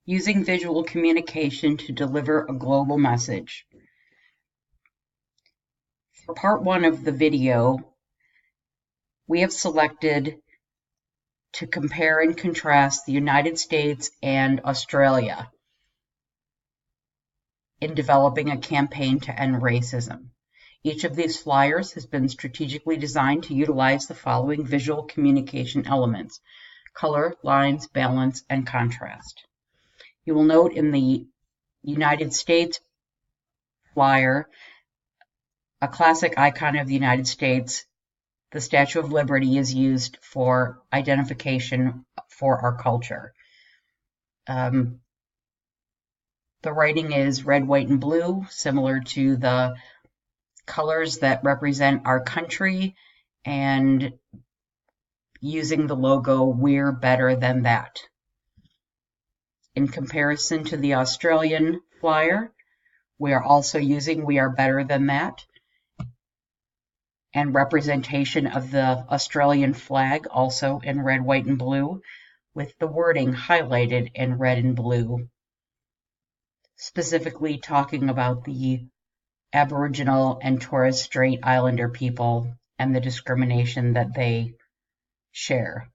Using visual communication to deliver a global message. For part one of the video, we have selected to compare and contrast the United States and Australia in developing a campaign to end racism. Each of these flyers has been strategically designed to utilize the following visual communication elements: color, lines, balance, and contrast. You will note in the United States flyer, a classic icon of the United States, the Statue of Liberty, is used for identification for our culture. The writing is red, white, and blue, similar to the colors that represent our country, and using the logo, "We're better than that." In comparison to the Australian flyer, we are also using "We are better than that," and representation of the Australian flag also in red, white, and blue, with the wording highlighted in red and blue, specifically talking about the Aboriginal and Torres Strait Islander people and the discrimination that they share.